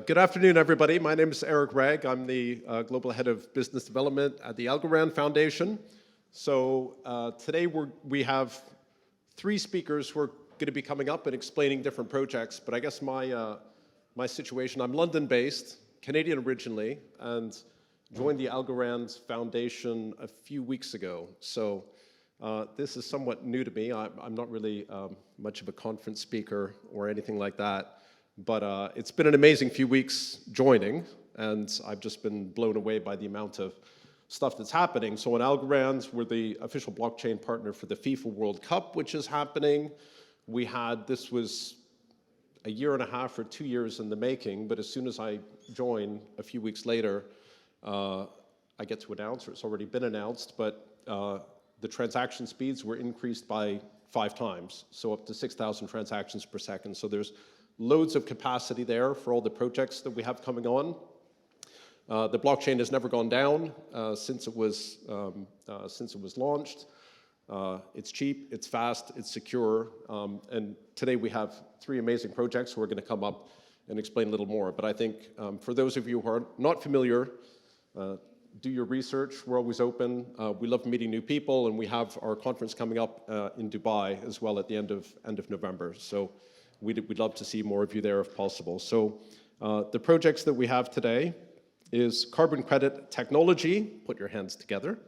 Good afternoon, everybody. My name is Eric Wragge. I'm the Global Head of Business Development at the Algorand Foundation. So today we have three speakers who are going to be coming up and explaining different projects. But I guess my situation, I'm London-based, Canadian originally, and joined the Algorand Foundation a few weeks ago. So this is somewhat new to me. I'm not really much of a conference speaker or anything like that. But it's been an amazing few weeks joining, and I've just been blown away by the amount of stuff that's happening. So in Algorand, we're the official blockchain partner for the FIFA World Cup, which is happening. This was a year and a half or 2 years in the making, but as soon as I join a few weeks later, I get to announce, or it's already been announced, but the transaction speeds were increased by 5 times, so up to 6,000 transactions per second. So there's loads of capacity there for all the projects that we have coming on. The blockchain has never gone down since it was launched. It's cheap, it's fast, it's secure, and today we have 3 amazing projects who are going to come up and explain a little more. But I think for those of you who are not familiar, do your research. We're always open. We love meeting new people, and we have our conference coming up in Dubai as well at the end of November. So we'd love to see more of you there if possible. So the projects that we have today is carbon credit technology, put your hands together,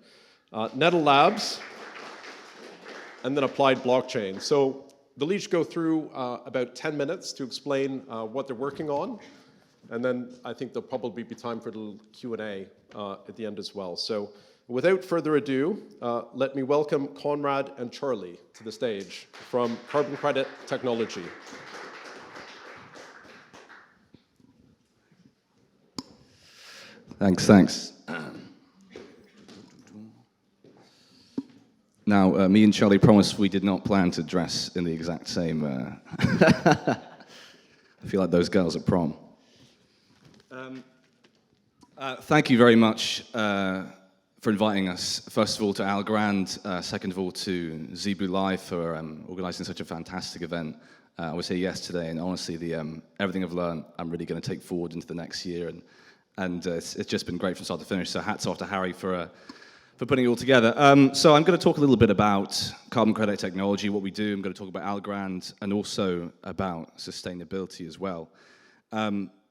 Nettle Labs, and then applied blockchain. So they'll each go through about 10 minutes to explain what they're working on, and then I think there'll probably be time for a little Q&A at the end as well. So without further ado, let me welcome Conrad and Charlie to the stage from Carbon Credit Technology. Thanks. Now, me and Charlie promised we did not plan to dress in the exact same... I feel like those girls at prom. Thank you very much for inviting us, first of all, to Algorand, second of all, to Zebu Live for organizing such a fantastic event. I was here yesterday, and honestly, everything I've learned, I'm really going to take forward into the next year, and it's just been great from start to finish, so hats off to Harry for putting it all together. So I'm going to talk a little bit about carbon credit technology, what we do. I'm going to talk about Algorand, and also about sustainability as well.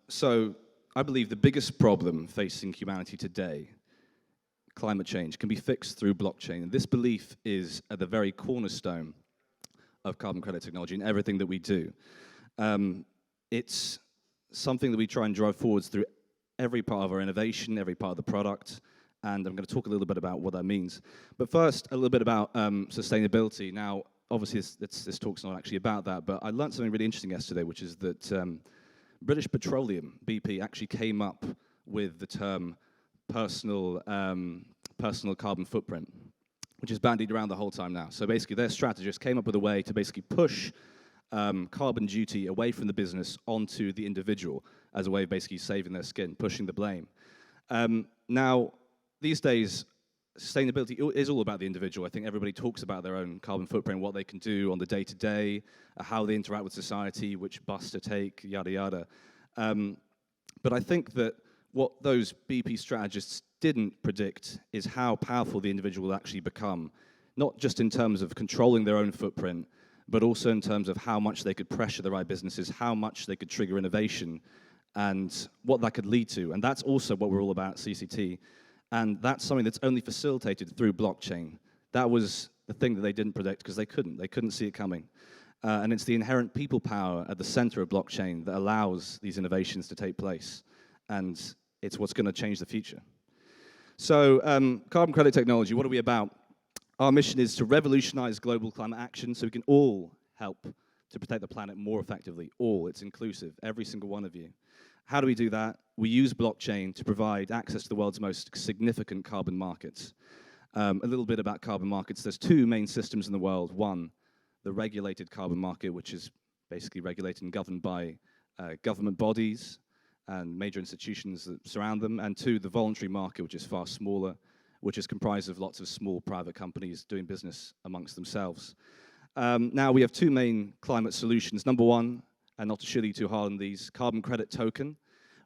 So I believe the biggest problem facing humanity today, climate change, can be fixed through blockchain. And this belief is at the very cornerstone of carbon credit technology and everything that we do. It's something that we try and drive forwards through every part of our innovation, every part of the product, and I'm going to talk a little bit about what that means. But first, a little bit about sustainability. Now, obviously, this talk's not actually about that, but I learned something really interesting yesterday, which is that British Petroleum, BP, actually came up with the term personal carbon footprint, which is bandied around the whole time now. So basically, their strategists came up with a way to basically push carbon duty away from the business onto the individual as a way of basically saving their skin, pushing the blame. Now, these days, sustainability is all about the individual. I think everybody talks about their own carbon footprint, what they can do on the day-to-day, how they interact with society, which bus to take, yada, yada. But I think that what those BP strategists didn't predict is how powerful the individual will actually become, not just in terms of controlling their own footprint, but also in terms of how much they could pressure the right businesses, how much they could trigger innovation, and what that could lead to. And that's also what we're all about at CCT. And that's something that's only facilitated through blockchain. That was the thing that they didn't predict because they couldn't see it coming. And it's the inherent people power at the center of blockchain that allows these innovations to take place. And it's what's going to change the future. So carbon credit technology, what are we about? Our mission is to revolutionize global climate action so we can all help to protect the planet more effectively. All, it's inclusive, every single one of you. How do we do that? We use blockchain to provide access to the world's most significant carbon markets. A little bit about carbon markets. There's 2 main systems in the world. One, the regulated carbon market, which is basically regulated and governed by government bodies and major institutions that surround them. And 2, the voluntary market, which is far smaller, which is comprised of lots of small private companies doing business amongst themselves. Now, we have 2 main climate solutions. Number 1, and not to shill you too hard on these, carbon credit token,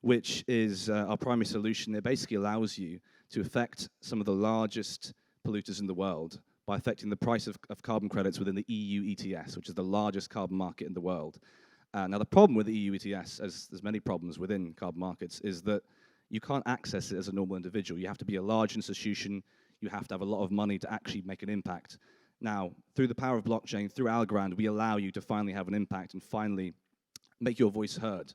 which is our primary solution. It basically allows you to affect some of the largest polluters in the world by affecting the price of carbon credits within the EU ETS, which is the largest carbon market in the world. Now, the problem with the EU ETS, as there's many problems within carbon markets, is that you can't access it as a normal individual. You have to be a large institution. You have to have a lot of money to actually make an impact. Now, through the power of blockchain, through Algorand, we allow you to finally have an impact and finally make your voice heard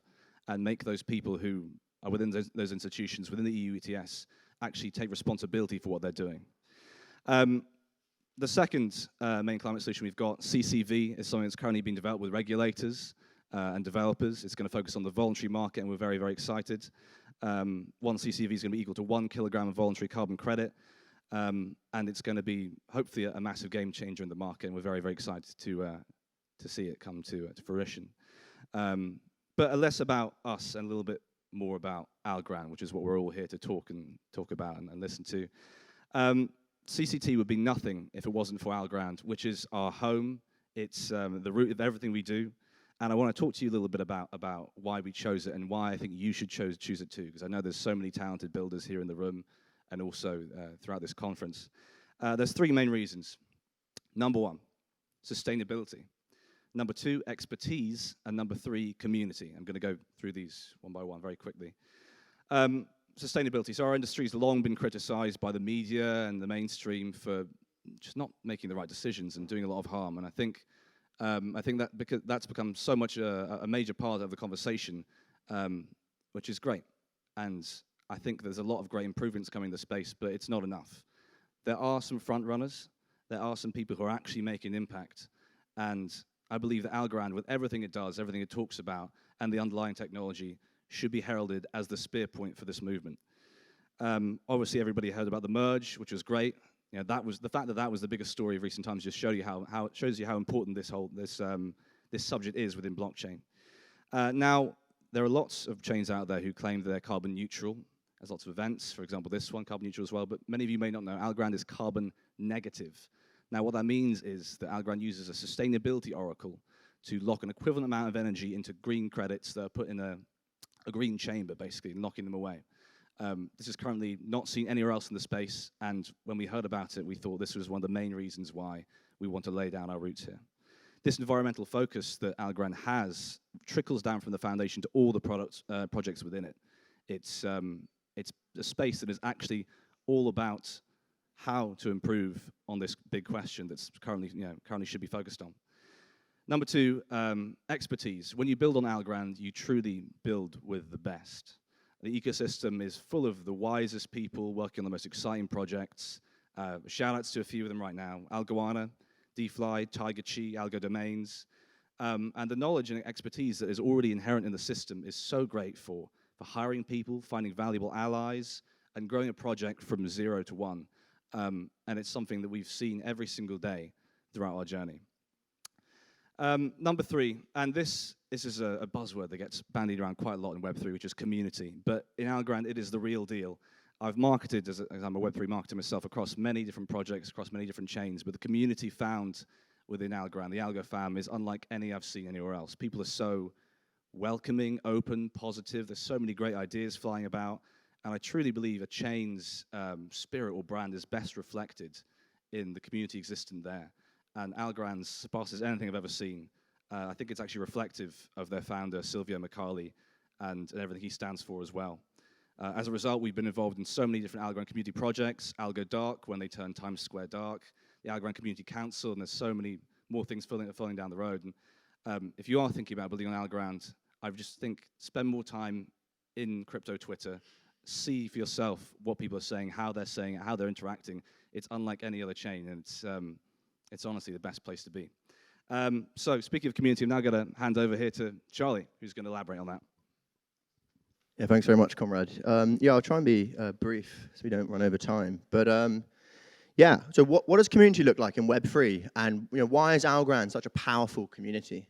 and make those people who are within those institutions, within the EU ETS, actually take responsibility for what they're doing. The second main climate solution we've got, CCV, is something that's currently being developed with regulators and developers. It's going to focus on the voluntary market, and we're very, very excited. One CCV is going to be equal to 1 kilogram of voluntary carbon credit, and it's going to be hopefully a massive game changer in the market, and we're very, very excited to see it come to fruition. But less about us and a little bit more about Algorand, which is what we're all here to talk about and listen to. CCT would be nothing if it wasn't for Algorand, which is our home. It's the root of everything we do. And I want to talk to you a little bit about why we chose it and why I think you should choose it too, because I know there's so many talented builders here in the room and also throughout this conference. There's three main reasons. Number one, sustainability. Number two, expertise. And number three, community. I'm going to go through these one by one very quickly. Sustainability. So our industry's long been criticized by the media and the mainstream for just not making the right decisions and doing a lot of harm. And I think that because that's become so much a major part of the conversation, which is great. And I think there's a lot of great improvements coming in the space, but it's not enough. There are some front runners. There are some people who are actually making impact. And I believe that Algorand, with everything it does, everything it talks about, and the underlying technology, should be heralded as the spear point for this movement. Obviously, everybody heard about the merge, which was great. You know, that was the fact that was the biggest story of recent times. Just shows you how important this subject is within blockchain. Now, there are lots of chains out there who claim that they're carbon neutral. There's lots of events, for example, this one, carbon neutral as well. But many of you may not know, Algorand is carbon negative. Now, what that means is that Algorand uses a sustainability oracle to lock an equivalent amount of energy into green credits that are put in a green chamber, basically, locking them away. This is currently not seen anywhere else in the space, and when we heard about it, we thought this was one of the main reasons why we want to lay down our roots here. This environmental focus that Algorand has trickles down from the foundation to all the projects within it. It's a space that is actually all about how to improve on this big question that's currently should be focused on. Number two, expertise. When you build on Algorand, you truly build with the best. The ecosystem is full of the wisest people working on the most exciting projects. Shout-outs to a few of them right now. Algoana, DFly, Tiger Chi, Algo Domains. And the knowledge and expertise that is already inherent in the system is so great for hiring people, finding valuable allies, and growing a project from 0 to 1. And it's something that we've seen every single day throughout our journey. Number three, and this is a buzzword that gets bandied around quite a lot in Web3, which is community. But in Algorand, it is the real deal. I've marketed, as I'm a Web3 marketer myself, across many different projects, across many different chains, but the community found within Algorand, the Algo fam, is unlike any I've seen anywhere else. People are so welcoming, open, positive. There's so many great ideas flying about, and I truly believe a chain's spirit or brand is best reflected in the community existent there. And Algorand surpasses anything I've ever seen. I think it's actually reflective of their founder, Silvio Micali, and everything he stands for as well. As a result, we've been involved in so many different Algorand community projects. Algo Dark, when they turned Times Square dark. The Algorand Community Council, and there's so many more things falling down the road. And if you are thinking about building on Algorand, I just think spend more time in crypto Twitter. See for yourself what people are saying, how they're interacting. It's unlike any other chain, and it's honestly the best place to be. So speaking of community, I'm now going to hand over here to Charlie, who's going to elaborate on that. Yeah, thanks very much, Conrad. Yeah, I'll try and be brief so we don't run over time. But yeah, so what does community look like in Web3? And why is Algorand such a powerful community?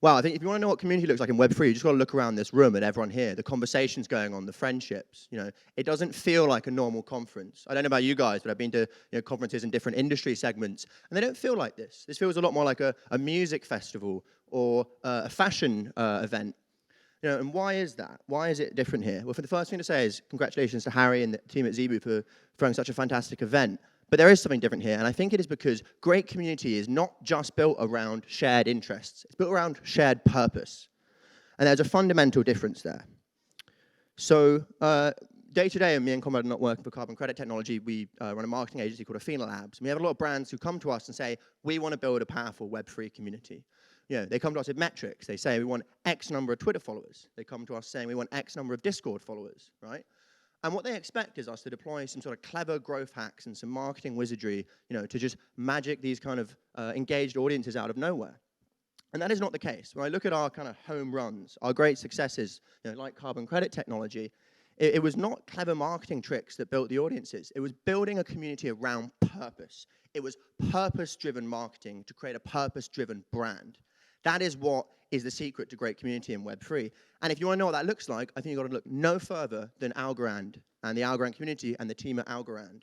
Well, I think if you want to know what community looks like in Web3, you just got to look around this room at everyone here, the conversations going on, the friendships. It doesn't feel like a normal conference. I don't know about you guys, but I've been to conferences in different industry segments, and they don't feel like this. This feels a lot more like a music festival or a fashion event. And why is that? Why is it different here? Well, for the first thing to say is congratulations to Harry and the team at Zebu for throwing such a fantastic event. But there is something different here, and I think it is because great community is not just built around shared interests. It's built around shared purpose. And there's a fundamental difference there. So day to day, me and Conrad are not working for carbon credit technology. We run a marketing agency called Athena Labs. And we have a lot of brands who come to us and say, we want to build a powerful Web3 community. They come to us with metrics. They say, we want X number of Twitter followers. They come to us saying, we want X number of Discord followers, right? And what they expect is us to deploy some sort of clever growth hacks and some marketing wizardry, to just magic these kind of engaged audiences out of nowhere. And that is not the case. When I look at our kind of home runs, our great successes, like carbon credit technology, it was not clever marketing tricks that built the audiences. It was building a community around purpose. It was purpose-driven marketing to create a purpose-driven brand. That is what is the secret to great community in Web3. And if you want to know what that looks like, I think you've got to look no further than Algorand and the Algorand community and the team at Algorand.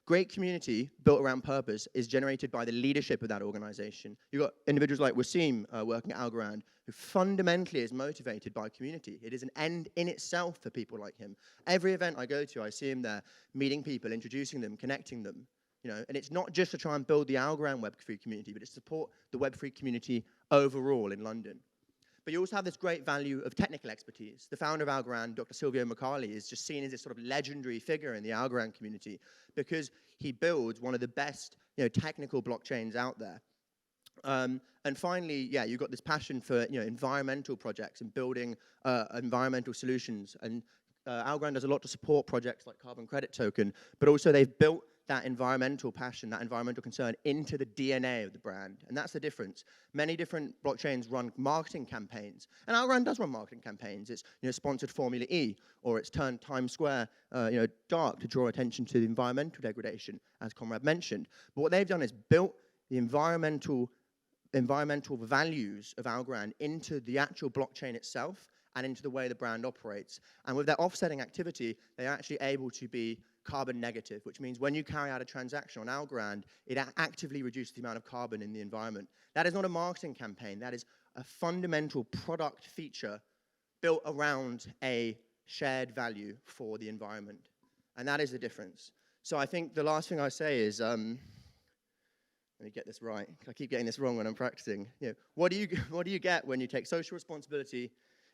Great community built around purpose is generated by the leadership of that organization. You've got individuals like Wasim working at Algorand, who fundamentally is motivated by community. It is an end in itself for people like him. Every event I go to, I see him there, meeting people, introducing them, connecting them. And it's not just to try and build the Algorand Web3 community, but it's to support the Web3 community overall in London. But you also have this great value of technical expertise. The founder of Algorand, Dr. Silvio Macali, is just seen as this sort of legendary figure in the Algorand community because he builds one of the best technical blockchains out there. And finally, you've got this passion for environmental projects and building environmental solutions. And Algorand does a lot to support projects like Carbon Credit Token, but also they've built that environmental passion, that environmental concern into the DNA of the brand. And that's the difference. Many different blockchains run marketing campaigns. And Algorand does run marketing campaigns. It's sponsored Formula E, or it's turned Times Square dark to draw attention to the environmental degradation, as Conrad mentioned. But what they've done is built the environmental values of Algorand into the actual blockchain itself and into the way the brand operates. And with their offsetting activity, they're actually able to be carbon negative, which means when you carry out a transaction on Algorand, it actively reduces the amount of carbon in the environment. That is not a marketing campaign. That is a fundamental product feature built around a shared value for the environment. And that is the difference. So I think the last thing I say is, let me get this right. I keep getting this wrong when I'm practicing. What do you get when you take social responsibility,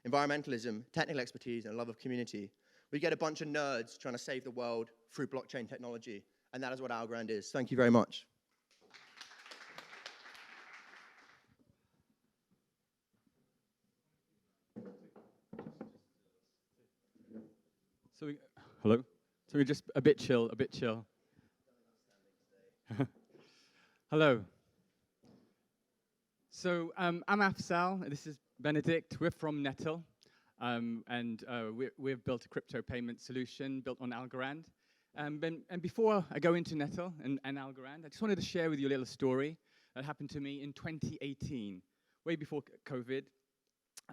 environmentalism, technical expertise, and a love of community? We get a bunch of nerds trying to save the world through blockchain technology, and that is what Algorand is. Thank you very much. Hello? So we're just a bit chill. Hello. So I'm Afzal, this is Benedict, we're from Nettle. We've built a crypto payment solution built on Algorand. And before I go into Nettle and Algorand, I just wanted to share with you a little story that happened to me in 2018, way before COVID.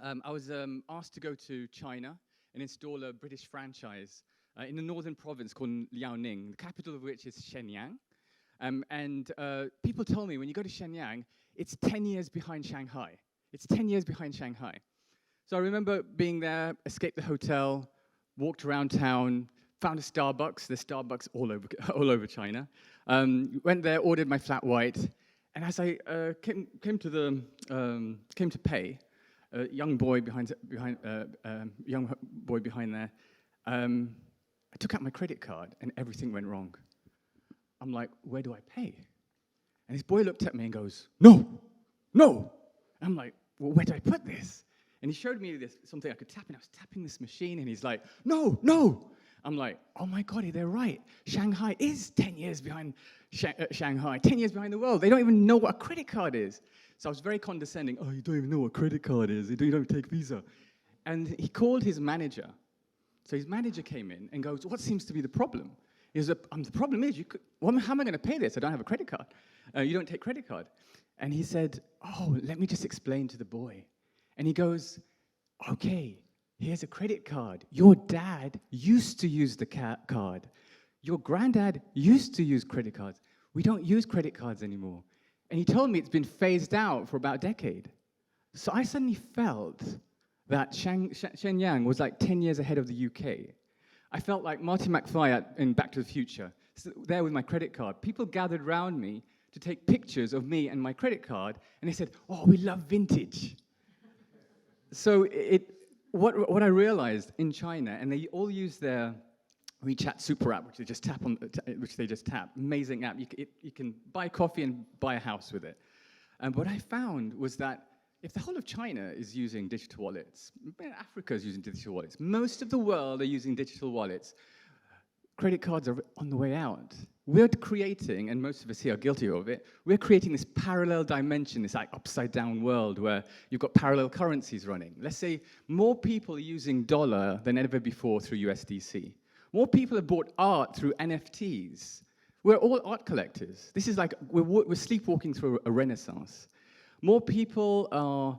I was asked to go to China and install a British franchise in the northern province called Liaoning, the capital of which is Shenyang. People told me when you go to Shenyang, it's 10 years behind Shanghai. It's 10 years behind Shanghai. So I remember being there, escaped the hotel, walked around town, found a Starbucks. There's Starbucks all over China. Went there, ordered my flat white, and as I came to pay, a young boy behind there, I took out my credit card and everything went wrong. I'm like, where do I pay? And this boy looked at me and goes, no. I'm like, well, where do I put this? And he showed me something I could tap, and I was tapping this machine, and he's like, no. I'm like, oh my God, they're right. Shanghai is 10 years behind Shanghai, 10 years behind the world. They don't even know what a credit card is. So I was very condescending. Oh, you don't even know what a credit card is. You don't take Visa. And he called his manager. So his manager came in and goes, what seems to be the problem? He goes, the problem is, how am I going to pay this? I don't have a credit card. You don't take credit card. And he said, oh, let me just explain to the boy. And he goes, okay, here's a credit card. Your dad used to use the card. Your granddad used to use credit cards. We don't use credit cards anymore. And he told me it's been phased out for about a decade. So I suddenly felt that Shenyang was like 10 years ahead of the UK. I felt like Marty McFly in Back to the Future, there with my credit card. People gathered around me to take pictures of me and my credit card, and they said, "Oh, we love vintage." So what I realized in China, and they all use their WeChat super app, which they just tap. Amazing app. You can buy coffee and buy a house with it. And what I found was that if the whole of China is using digital wallets, Africa is using digital wallets, most of the world are using digital wallets, credit cards are on the way out. We're creating, and most of us here are guilty of it, we're creating this parallel dimension, this like upside-down world where you've got parallel currencies running. Let's say more people are using dollar than ever before through USDC. More people have bought art through NFTs. We're all art collectors. This is like, we're sleepwalking through a renaissance. More people are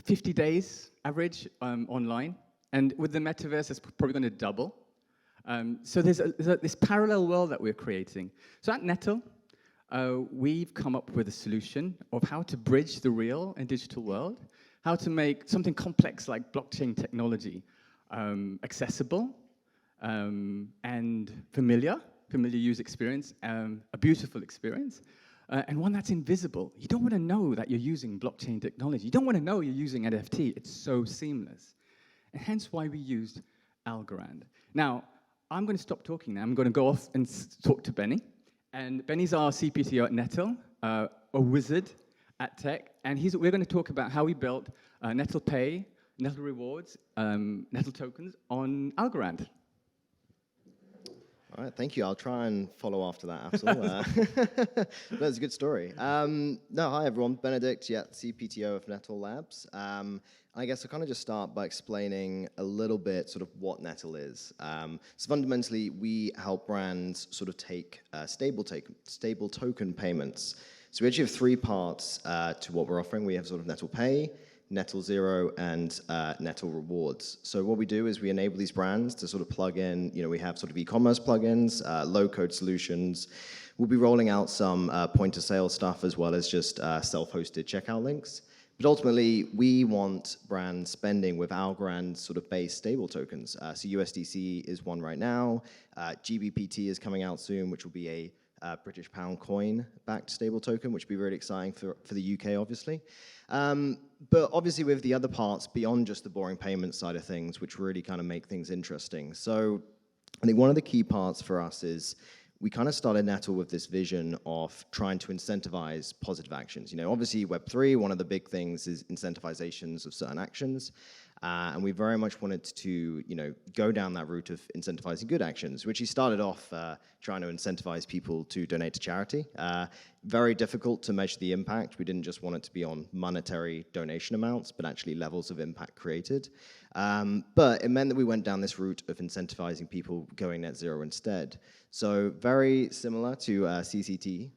50 days average online, and with the metaverse, it's probably going to double. So there's this parallel world that we're creating. So at Nettle, we've come up with a solution of how to bridge the real and digital world, how to make something complex like blockchain technology accessible and familiar user experience, a beautiful experience, and one that's invisible. You don't want to know that you're using blockchain technology. You don't want to know you're using NFT. It's so seamless. And hence why we used Algorand. Now, I'm going to stop talking now. I'm going to go off and talk to Benny. And Benny's our CPTO at Nettle, a wizard at tech. And we're going to talk about how we built Nettle Pay, Nettle Rewards, Nettle Tokens on Algorand. All right, thank you. I'll try and follow after that, Afzal. That's a good story. Hi everyone. Benedict, CPTO of Nettle Labs. I guess I'll kind of just start by explaining a little bit sort of what Nettle is. So fundamentally, we help brands sort of take stable token payments. So we actually have three parts to what we're offering. We have sort of Nettle Pay, Nettle Zero, and Nettle Rewards. So what we do is we enable these brands to sort of plug in, we have sort of e-commerce plugins, low-code solutions. We'll be rolling out some point-of-sale stuff as well as just self-hosted checkout links. But ultimately, we want brands spending with Algorand sort of base stable tokens. So USDC is one right now. GBPT is coming out soon, which will be a British pound coin backed stable token, which will be really exciting for the UK, obviously. But obviously with the other parts beyond just the boring payment side of things, which really kind of make things interesting. So I think one of the key parts for us is we kind of started Nettle with this vision of trying to incentivize positive actions. Obviously Web3, one of the big things is incentivizations of certain actions. And we very much wanted to, go down that route of incentivizing good actions, which he started off trying to incentivize people to donate to charity. Very difficult to measure the impact. We didn't just want it to be on monetary donation amounts, but actually levels of impact created. But it meant that we went down this route of incentivizing people going net zero instead. So very similar to CCT,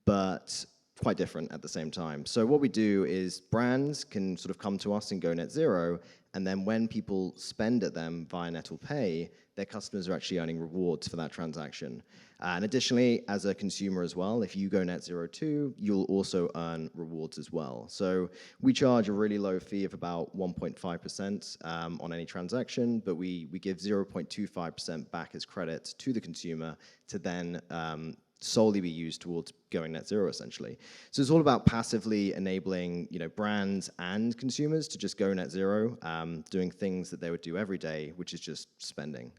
but quite different at the same time. So what we do is brands can sort of come to us and go net zero, and then when people spend at them via Nettle Pay, their customers are actually earning rewards for that transaction. And additionally, as a consumer as well, if you go net zero too, you'll also earn rewards as well. So we charge a really low fee of about 1.5% on any transaction, but we give 0.25% back as credit to the consumer to then solely be used towards going net zero, essentially. So it's all about passively enabling, brands and consumers to just go net zero, doing things that they would do every day, which is just spending.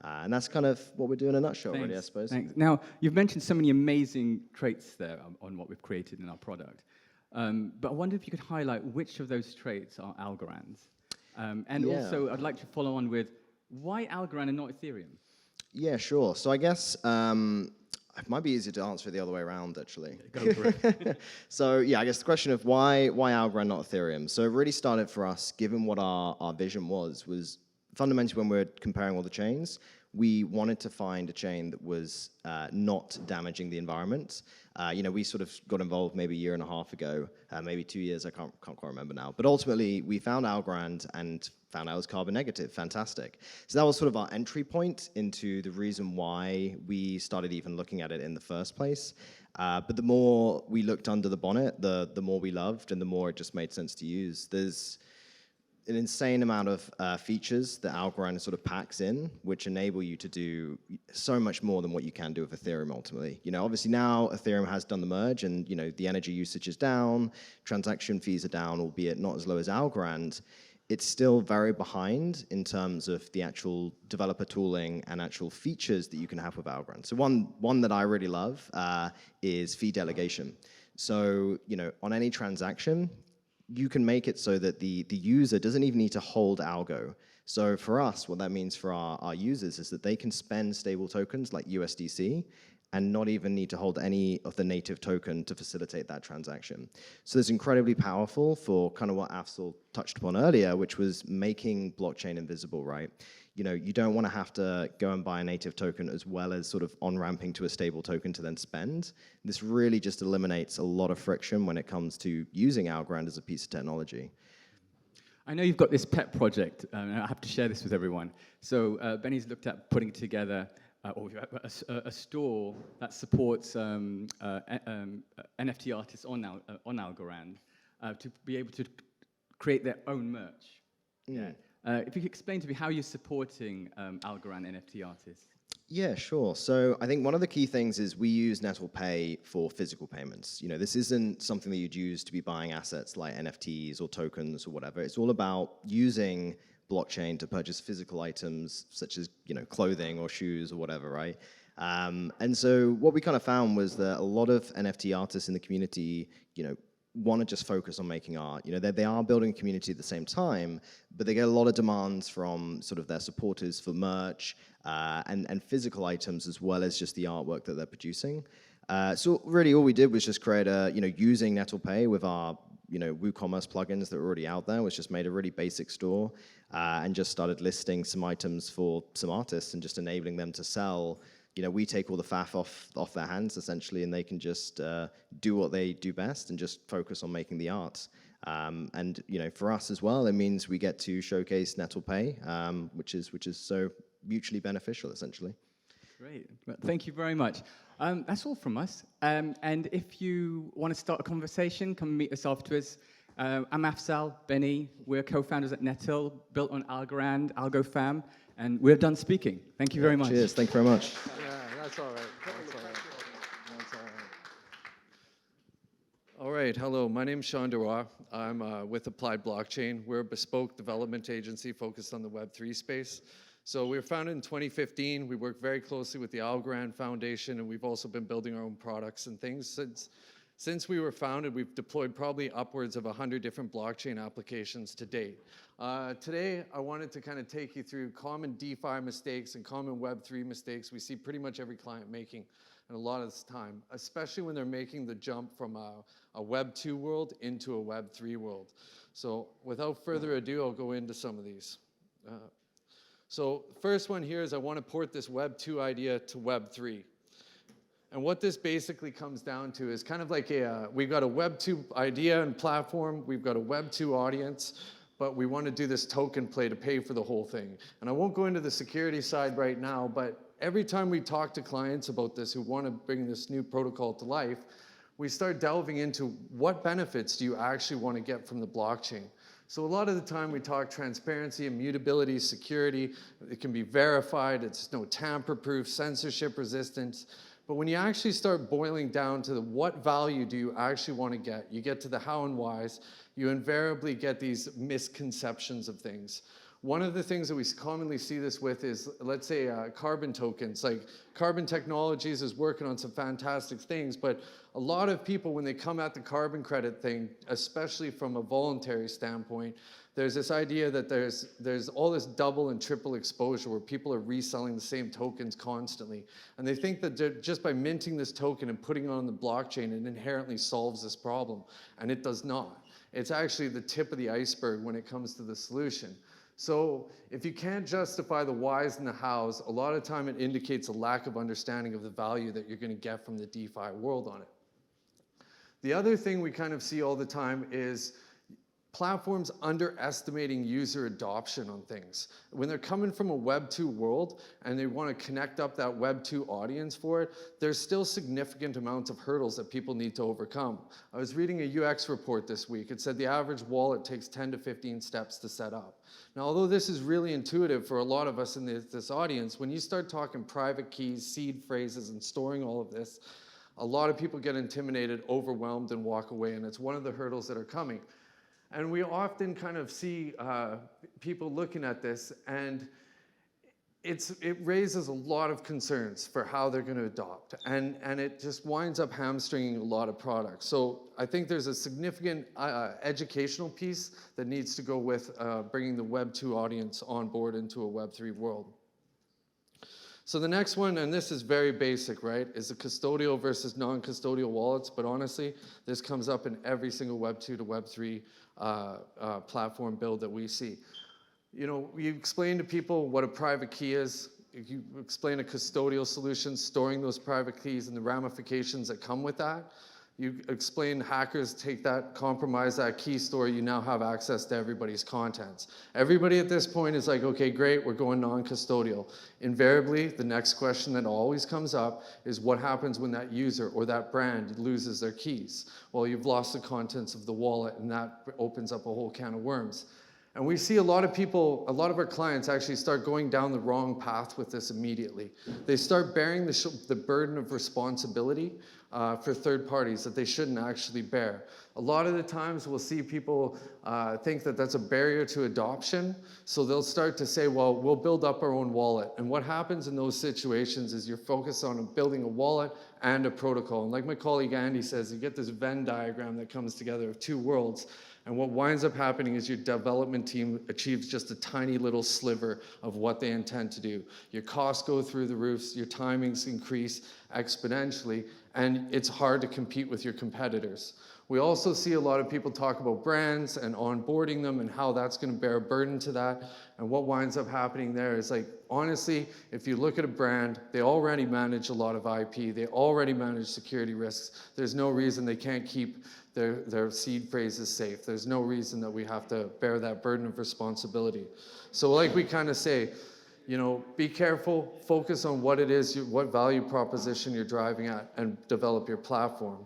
And that's kind of what we do in a nutshell, really, I suppose. Thanks. Now, you've mentioned so many amazing traits there on what we've created in our product. But I wonder if you could highlight which of those traits are Algorand's. Also, I'd like to follow on with, why Algorand and not Ethereum? Yeah, sure. So I guess it might be easier to answer it the other way around, actually. Go for it. So yeah, I guess the question of why Algorand, not Ethereum? So it really started for us, given what our vision was fundamentally when we're comparing all the chains, we wanted to find a chain that was not damaging the environment. We sort of got involved maybe a year and a half ago, maybe 2 years, I can't quite remember now. But ultimately, we found Algorand and found out it was carbon negative. Fantastic. So that was sort of our entry point into the reason why we started even looking at it in the first place. But the more we looked under the bonnet, the more we loved and the more it just made sense to use. There's an insane amount of features that Algorand sort of packs in, which enable you to do so much more than what you can do with Ethereum ultimately. Obviously now Ethereum has done the merge, and the energy usage is down, transaction fees are down, albeit not as low as Algorand. It's still very behind in terms of the actual developer tooling and actual features that you can have with Algorand. So one that I really love is fee delegation. So on any transaction, you can make it so that the user doesn't even need to hold algo. So for us, what that means for our users is that they can spend stable tokens like USDC and not even need to hold any of the native token to facilitate that transaction. So it's incredibly powerful for kind of what Afzal touched upon earlier, which was making blockchain invisible, right? You don't want to have to go and buy a native token as well as sort of on-ramping to a stable token to then spend. This really just eliminates a lot of friction when it comes to using Algorand as a piece of technology. I know you've got this pet project, and I have to share this with everyone. So Benny's looked at putting together a store that supports NFT artists on Algorand to be able to create their own merch. Yeah. If you could explain to me how you're supporting Algorand NFT artists. Yeah, sure. So I think one of the key things is we use Nettle Pay for physical payments. This isn't something that you'd use to be buying assets like NFTs or tokens or whatever. It's all about using blockchain to purchase physical items such as clothing or shoes or whatever, right? And so what we kind of found was that a lot of NFT artists in the community, want to just focus on making art. They are building a community at the same time, but they get a lot of demands from sort of their supporters for merch and physical items as well as just the artwork that they're producing. So really all we did was just create using Nettle Pay with our WooCommerce plugins that were already out there, was just made a really basic store and just started listing some items for some artists and just enabling them to sell. We take all the faff off their hands essentially, and they can just do what they do best and just focus on making the art. And for us as well, it means we get to showcase Nettle Pay, which is so mutually beneficial essentially. Great. Well, thank you very much. That's all from us. And if you want to start a conversation, come meet us afterwards. I'm Afzal, Benny. We're co-founders at Nettle, built on Algorand, AlgoFam, and we're done speaking. Thank you very much. Cheers. Thank you very much. Yeah, that's all right. That's all right. That's all right. All right, hello, my name is Shawn Derouard. I'm with Applied Blockchain. We're a bespoke development agency focused on the Web3 space. So we were founded in 2015. We work very closely with the Algorand Foundation, and we've also been building our own products and things. Since we were founded, we've deployed probably upwards of 100 different blockchain applications to date. Today, I wanted to kind of take you through common DeFi mistakes and common Web3 mistakes we see pretty much every client making and a lot of this time, especially when they're making the jump from a Web 2 world into a Web 3 world. So without further ado, I'll go into some of these. So first one here is I want to port this Web 2 idea to Web 3. And what this basically comes down to is kind of like we've got a Web 2 idea and platform, we've got a Web 2 audience, but we want to do this token play to pay for the whole thing. And I won't go into the security side right now, but every time we talk to clients about this who want to bring this new protocol to life, we start delving into what benefits do you actually want to get from the blockchain. So a lot of the time we talk transparency, immutability, security. It can be verified, it's no tamper-proof, censorship resistance. But when you actually start boiling down to what value do you actually want to get, you get to the how and whys, you invariably get these misconceptions of things. One of the things that we commonly see this with is, let's say, carbon tokens. Like Carbon Technologies is working on some fantastic things, but a lot of people, when they come at the carbon credit thing, especially from a voluntary standpoint, there's this idea that there's all this double and triple exposure where people are reselling the same tokens constantly. And they think that just by minting this token and putting it on the blockchain, it inherently solves this problem. And it does not. It's actually the tip of the iceberg when it comes to the solution. So if you can't justify the whys and the hows, a lot of time it indicates a lack of understanding of the value that you're going to get from the DeFi world on it. The other thing we kind of see all the time is platforms underestimating user adoption on things. When they're coming from a Web 2 world and they want to connect up that Web 2 audience for it, there's still significant amounts of hurdles that people need to overcome. I was reading a UX report this week. It said the average wallet takes 10 to 15 steps to set up. Now, although this is really intuitive for a lot of us in this audience, when you start talking private keys, seed phrases, and storing all of this, a lot of people get intimidated, overwhelmed, and walk away, and it's one of the hurdles that are coming. And we often kind of see people looking at this, and it raises a lot of concerns for how they're going to adopt, and it just winds up hamstringing a lot of products. So I think there's a significant educational piece that needs to go with bringing the Web 2 audience on board into a Web 3 world. So the next one, and this is very basic, right, is the custodial versus non-custodial wallets. But honestly, this comes up in every single Web 2 to Web 3 platform build that we see. You know, you explain to people what a private key is. You explain a custodial solution, storing those private keys and the ramifications that come with that. You explain hackers take that, compromise that key store, you now have access to everybody's contents. Everybody at this point is like, okay, great, we're going non-custodial. Invariably, the next question that always comes up is what happens when that user or that brand loses their keys? Well, you've lost the contents of the wallet, and that opens up a whole can of worms. And we see a lot of people, a lot of our clients actually start going down the wrong path with this immediately. They start bearing the burden of responsibility for third parties that they shouldn't actually bear. A lot of the times we'll see people think that that's a barrier to adoption, so they'll start to say, well, we'll build up our own wallet. And what happens in those situations is you're focused on building a wallet and a protocol. And like my colleague Andy says, you get this Venn diagram that comes together of two worlds. And what winds up happening is your development team achieves just a tiny little sliver of what they intend to do. Your costs go through the roofs, your timings increase exponentially, and it's hard to compete with your competitors. We also see a lot of people talk about brands and onboarding them and how that's going to bear a burden to that. And what winds up happening there is, like, honestly, if you look at a brand, they already manage a lot of IP. They already manage security risks. There's no reason they can't keep their seed phrases safe. There's no reason that we have to bear that burden of responsibility. So like we kind of say, you know, be careful, focus on what it is, what value proposition you're driving at, and develop your platform.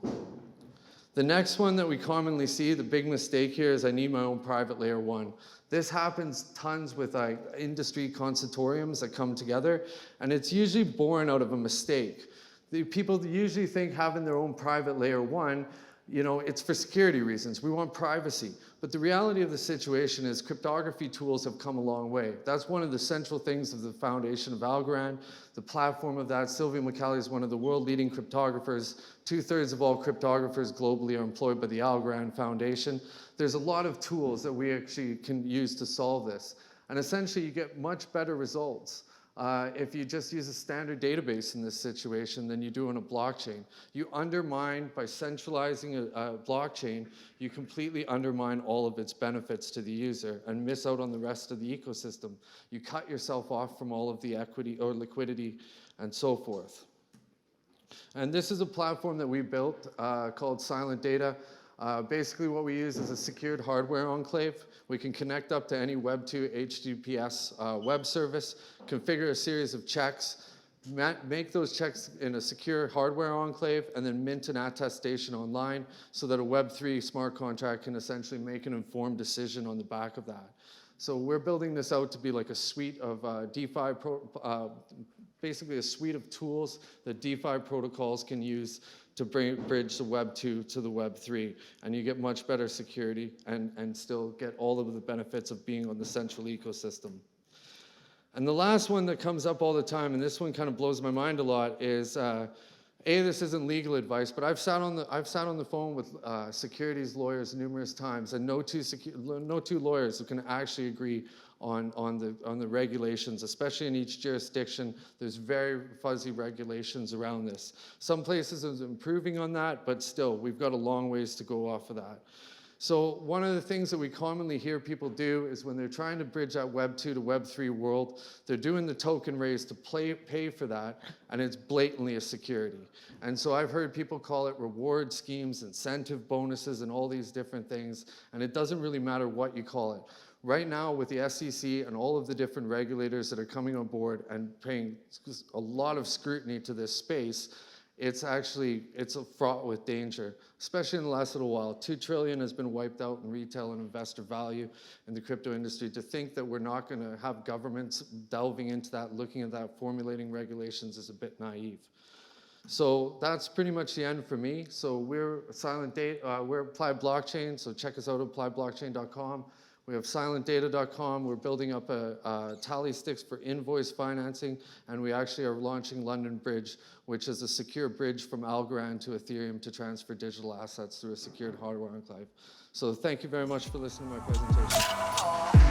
The next one that we commonly see, the big mistake here, is I need my own private layer 1. This happens tons with industry consortiums that come together, and it's usually born out of a mistake. The people usually think having their own private layer 1, you know, it's for security reasons. We want privacy. But the reality of the situation is cryptography tools have come a long way. That's one of the central things of the foundation of Algorand, the platform of that. Sylvia McCallie is one of the world-leading cryptographers. 2/3 of all cryptographers globally are employed by the Algorand Foundation. There's a lot of tools that we actually can use to solve this. And essentially, you get much better results if you just use a standard database in this situation than you do on a blockchain. You undermine, by centralizing a blockchain, you completely undermine all of its benefits to the user and miss out on the rest of the ecosystem. You cut yourself off from all of the equity or liquidity and so forth. And this is a platform that we built called Silent Data. Basically what we use is a secured hardware enclave. We can connect up to any Web 2 HTTPS web service, configure a series of checks, make those checks in a secure hardware enclave, and then mint an attestation online so that a Web 3 smart contract can essentially make an informed decision on the back of that. So we're building this out to be like a suite of DeFi, basically a suite of tools that DeFi protocols can use to bridge the Web 2 to the Web 3. And you get much better security and still get all of the benefits of being on the central ecosystem. And the last one that comes up all the time, and this one kind of blows my mind a lot, is this isn't legal advice, but I've sat on the phone with securities lawyers numerous times, and no two lawyers who can actually agree on the regulations, especially in each jurisdiction. There's very fuzzy regulations around this. Some places are improving on that, but still, we've got a long ways to go off of that. So one of the things that we commonly hear people do is when they're trying to bridge that Web 2 to Web 3 world, they're doing the token raise to pay for that, and it's blatantly a security. And so I've heard people call it reward schemes, incentive bonuses, and all these different things, and it doesn't really matter what you call it. Right now, with the SEC and all of the different regulators that are coming on board and paying a lot of scrutiny to this space, it's a fraught with danger, especially in the last little while. $2 trillion has been wiped out in retail and investor value in the crypto industry. To think that we're not going to have governments delving into that, looking at that, formulating regulations is a bit naive. So that's pretty much the end for me. So we're we're Applied Blockchain, so check us out at appliedblockchain.com. We have silentdata.com. We're building up a tally sticks for invoice financing, and we actually are launching London Bridge, which is a secure bridge from Algorand to Ethereum to transfer digital assets through a secured hardware enclave. So thank you very much for listening to my presentation.